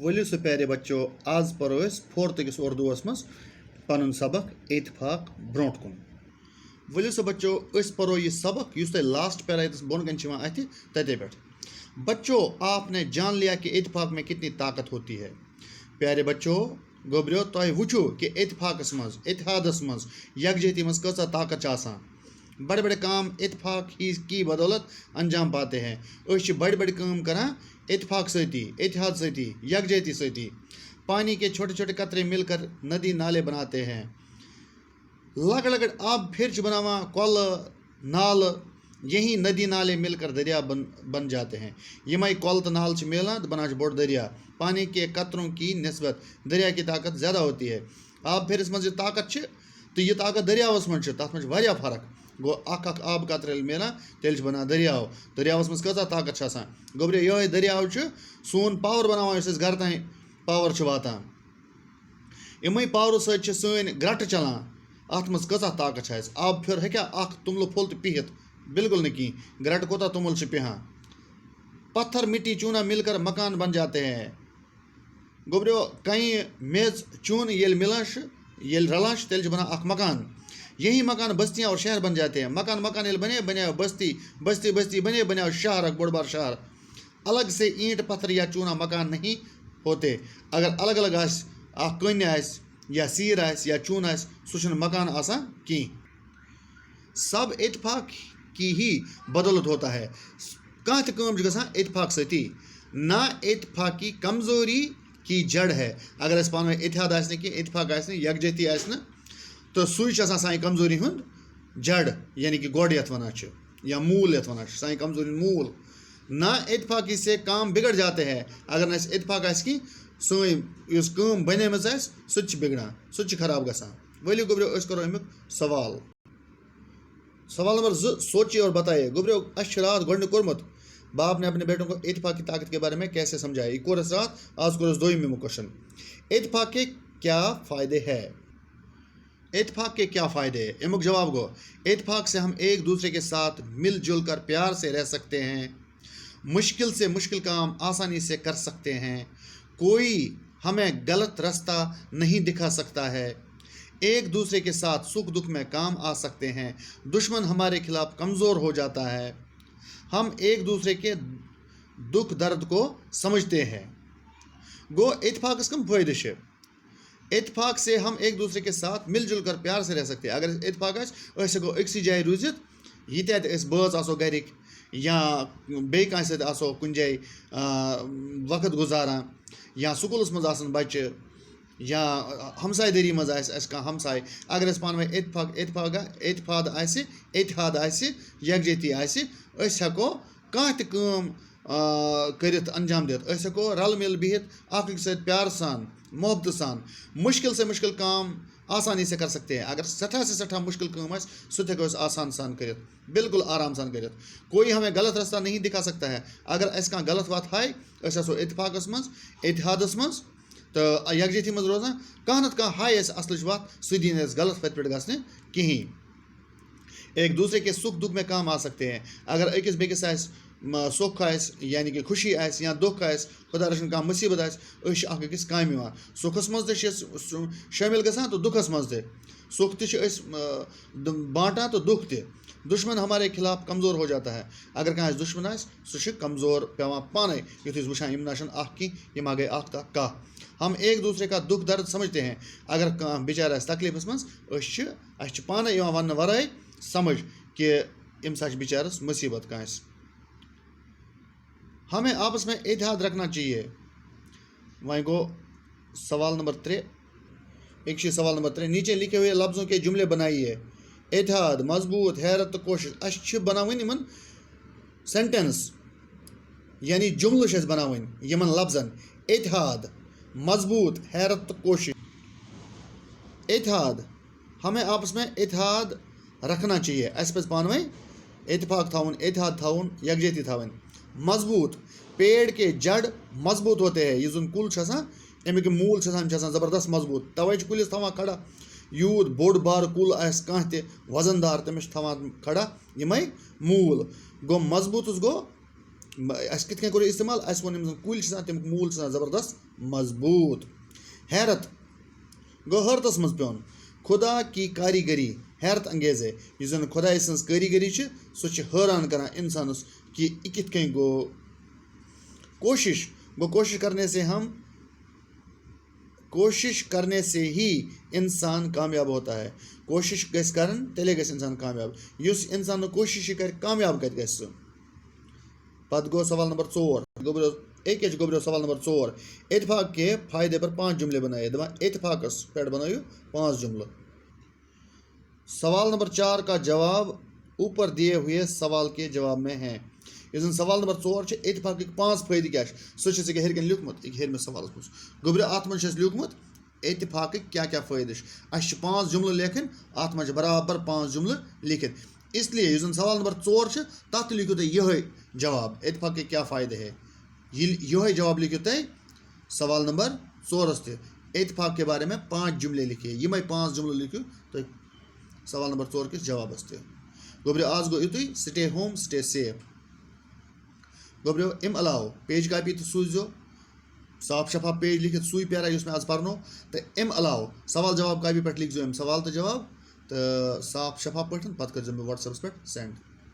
ولو سہ پیارے بچو آز پرو فورتھ کس اردوس مز پن سبق اتفاق بروٹ کن ولو سہ بچو پرو یہ سبق اس تہ لاسٹ پیرا بن کن اتھ تتے پہ بچوں آپ نے جان لیا کہ اتفاق میں کتنی طاقت ہوتی ہے. پیارے بچوں گوبریو تہ وچو کہ اتفاقس مز اتحادس مز یکجہتی مز کۭژاہ طاقت آسان. بڑے بڑے کام اتفاق کی بدولت انجام پاتے ہیں. بڑی بڑی کام کران اتفاق ستی اتحاد ستی یکجہتی ستی. پانی کے چھوٹے چھوٹے قطرے مل کر ندی نالے بناتے ہیں. لگ لگٹ آب پھر بناواں کل نال یہی ندی نالے مل کر دریا بن جاتے ہیں. یمے کل تو نال ملان بنان بوڑ دریا. پانی کے قطروں کی نسبت دریا کی طاقت زیادہ ہوتی ہے. آب پھرس مز طاقت تو یہ طاقت دریاوس مز تر مز واریاہ فرق. گو اخ آب قطر ملان تیل بنان دریاو. دریاوس مز کۭژاہ طاقت آسان. گوبریو یہ دریاو سون پاور بناوان اس گھر تین پاور واتان. یمے پاور ست سن گرٹ چلان. ات مز کۭژاہ طاقت ہے. آب پھر ہیکیا اخ توملہ پھول تو پہت بالکل نہیں کہیں. گرٹ کوتا تومل پہان. پتھر مٹی چونا مل کر مکان بن جاتے ہیں. گوبریو کہیں میز چون یل ملان یل رلان تیل بنان اخ مکان. یہی مکان بستیاں اور شہر بن جاتے ہیں. مکان یل بنے بستی بستی بنے شہر بڑ بار شہر. الگ سے اینٹ پتھر یا چونا مکان نہیں ہوتے. اگر الگ الگ اخ کن یا سیر یا چون سہ مکان آسان کی. سب اتفاق کی ہی بدولت ہوتا ہے. کانٛہہ تہِ کٲم چھِ گژھان اتفاق سۭتی. نا اتفاقی کمزوری کی جڑ ہے. اگر اس پانہٕ ؤنۍ اتحاد آسہِ نہٕ کینٛہہ اتفاق آسہِ نہٕ یکجہتی آسہِ نہٕ تو سُے چھُ آسان سانہِ کمزوری ہُنٛد جڑ یعنی کہ گۄڈ یتھ وَنان چھِ یا موٗل یتھ وَنان چھِ سانہِ کمزوری ہُنٛد موٗل. نا اتفاقی سے کام بگڑ جاتے ہیں. اگر نہٕ اَسہِ اتفاق آسہِ کینٛہہ سٲنۍ یُس کٲم بنیمٕژ آسہِ سُہ تہِ چھِ بگڑان سُہ تہِ چھِ خراب گژھان. ؤلِو گوبریو أسۍ کرو امیُک سوال. سوال نمبر 2 سوچیے اور بتائیے. گوبریو اَسہِ چھُ رات گۄڈنیُک کوٚرمُت باپ نے اپنے بیٹوں کو اتفاق کی طاقت کے بارے میں کیسے سمجھایا. یہ کورس رات آج کورس دویمہ کوشچن. اتفاق کے کیا فائدے ہیں. اتفاق کے کیا فائدے ہیں. امیک جواب گو اتفاق سے ہم ایک دوسرے کے ساتھ مل جل کر پیار سے رہ سکتے ہیں. مشکل سے مشکل کام آسانی سے کر سکتے ہیں. کوئی ہمیں غلط راستہ نہیں دکھا سکتا ہے. ایک دوسرے کے ساتھ سکھ دکھ میں کام آ سکتے ہیں. دشمن ہمارے خلاف کمزور ہو جاتا ہے. ہم ایک دوسرے کے دکھ درد کو سمجھتے ہیں. گو اتفاق اس کم فائدہ ہے. اتفاق سے ہم ایک دوسرے کے ساتھ مل جل کر پیار سے رہ سکتے ہیں. اگر اتفاق اس ہیکو أکسی جائے روزت یہ اس بٲژ آسو گرک یا بیٚیہِ کٲنٛسہِ سۭتۍ آسو کُنہِ جایہِ وقت گُزاران یا سکوٗلس منٛز آسان بچہِ یا ہمساے دٲری منٛز آسہِ اَسہِ کانٛہہ ہمساے. اگر أسۍ پانہٕ ؤنۍ اتفاق آسہِ اتحاد آسہِ یکجہتی آسہِ أسۍ ہیکو کانٛہہ تہِ کٲم کٔرِتھ انجام دِتھ. أسۍ ہیکو رل مل بِہِتھ اکھ أکِس سۭتۍ پیار سان محبت سان مشکل سے مشکل کام آسانی سے کر سکتے ہیں. اگر سٹھا سے سٹھا مشکل کام آسہِ سُہ تہِ ہیکو أسۍ آسان سان کٔرِتھ بالکل آرام سان کٔرِتھ. کوئی ہمیں غلط راستہ نہیں دکھا سکتا ہے. اگر اَسہِ کانٛہہ غلط وتھ ہایہِ أسۍ آسو اتفاقس منٛز اتحادس منٛز تہٕ یکجہتی منٛز روزان. کانٛہہ نتہٕ کانٛہہ ہایہِ اَسہِ اصلٕچ وتھ سُہ دِی نہٕ اَسہِ غلط وتہِ پٮ۪ٹھ گژھنہٕ کِہیٖنۍ. ایک دوسرے کے سکھ دکھ میں کام آ سکتے ہیں. اگر أکِس بیٚکِس آسہِ سُکھ آسہِ یعنی کہ خوشی آسہِ یا دُکھ آسہِ خۄدا رٔچھِنۍ کانٛہہ مُصیٖبت آسہِ أسۍ چھِ اکھ أکِس کامہِ یِوان. سُکھس منٛز تہِ چھِ أسۍ شٲمِل گژھان تہٕ دُکھس منٛز تہِ. سُکھ تہِ چھِ أسۍ بانٹان تہٕ دُکھ تہِ. دشمن ہمارے خلاف کمزور ہو جاتا ہے. اگر کانٛہہ اَسہِ دشمن آسہِ سُہ چھُ کمزور پیٚوان پانے یُتھ أسۍ وٕچھان یِم نہ چھِنہٕ اکھ کینٛہہ یِم ہا گٔے اکھ تہٕ کاہ. ہم ایک دوسرے کا دکھ درد سمجھتے ہیں. اگر کانٛہہ بِچار آسہِ تکلیٖفس منٛز اَسہِ چھِ پانے یِوان وننہٕ ورٲے سمجھ کہ أمِس ہا چھِ بِچارس مُصیٖبت کٲنٛسہِ. ہمیں آپس میں اتحاد رکھنا چاہیے. وہیں گو سوال نمبر 3 ایک سوال نمبر 3 نیچے لکھے ہوئے لفظوں کے جملے بنائیے. اتحاد مضبوط حیرت تہٕ کوشش. اَسہِ چھِ بناوٕنۍ یِمن سینٹینس یعنی جملہٕ چھِ اَسہِ بناوٕنۍ یِمن لفظن. اتحاد مضبوط حیرت تہٕ کوشش. اتحاد ہمیں آپس میں اتحاد رکھنا چاہیے. اَسہِ پَزِ پانہٕ ؤنۍ اتفاق تھاوُن اتحاد تھاوُن یکجہتی تھاوٕنۍ. مضبوط پیڑ کے جڑ مضبوط ہوتے ہیں. یُس زن کُل چھُ آسان امیُک موٗل چھُ آسان یِم چھِ آسان زبردست مضبوط. تَوَے چھِ کُلِس تھاوان کھڑا. یوٗت بوٚڑ بار کُل آسہِ کانٛہہ تہِ وزن دار تٔمِس چھِ تھاوان کھڑا یِمے موٗل. گوٚو مضبوٗطس گوٚو اس کت کن کرو استعمال اس ون یِم کُلۍ چھِ آسان تمیُک موٗل چھُ آسان زبردست مضبوٗط حیرت گوٚو حٲرتس منٛز پیوٚن خدا کی کاریگری حیرت انگیز ہے یُس زن خۄداے سٕنٛز کٲریگری چھِ سُہ چھِ حٲران کران اِنسانس کہ یہِ کِتھ کٔنۍ گوٚو کوشش کرنے سے ہی انسان کامیاب ہوتا ہے کوشش گژھِ کرن تیٚلے گژھِ اِنسان کامیاب یُس اِنسان نہٕ کوششٕے کرِ کامیاب کتہِ گژھِ سُہ پتہٕ گوٚو سوال نمبر 4 گوٚبریو سوال نمبر 4 اتفاق کے فائدے پر 5 جملے بنائے دپان اتفاقس پٮ۪ٹھ بنٲیِو 5 جملہٕ سوال نمبر 4 کا جواب اوپر دیے ہوئے سوال کے جواب میں ہیں یُس زن سوال نمبر 4 چھُ اتفاقٕکۍ 5 فٲیدٕ کیٛاہ چھِ سُہ چھُ ژےٚ ہیٚرِ کَنۍ لیوٗکھمُت یہِ ہیٚرمِس سوالس منٛز گوٚبریو اتھ منٛز چھُ اَسہِ لیوٗکھمُت اتفاقٕکۍ کیٛاہ کیٛاہ فٲیدٕ چھِ اَسہِ چھِ 5 جملہٕ لیکھٕنۍ اتھ منٛز چھِ برابر 5 جملہٕ لیکھِتھ اس لیے یُس زن سوال نمبر 4 چھُ تتھ تہِ لیکھِو تُہۍ یِہوٚے جواب اتفاق کے کیا فائدے ہے یِہوٚے جواب لیکھِو تُہۍ سوال نمبر 4 تہِ اتفاق کے بارے میں 5 جملے لکھیے یِمے 5 جملہٕ لیکھِو تُہۍ سوال نمبر 4 کِس جوابس تہِ گوٚبریو آز گوٚو یُتُے سٹے ہوم سٹے سیف گوٚبریو اَمہِ علاوٕ پیج کاپی تہِ سوٗزیو صاف شفاف پیج لیکھِتھ سُے پیرا یُس مےٚ آز پرنو تہٕ اَمہِ علاوٕ سوال جواب کاپی پٮ۪ٹھ لیکھزیو یِم سوال تہٕ جواب تہٕ صاف شفاف پٲٹھۍ پتہٕ کٔرۍزیو مےٚ وٹسیپس پٮ۪ٹھ سٮ۪نٛڈ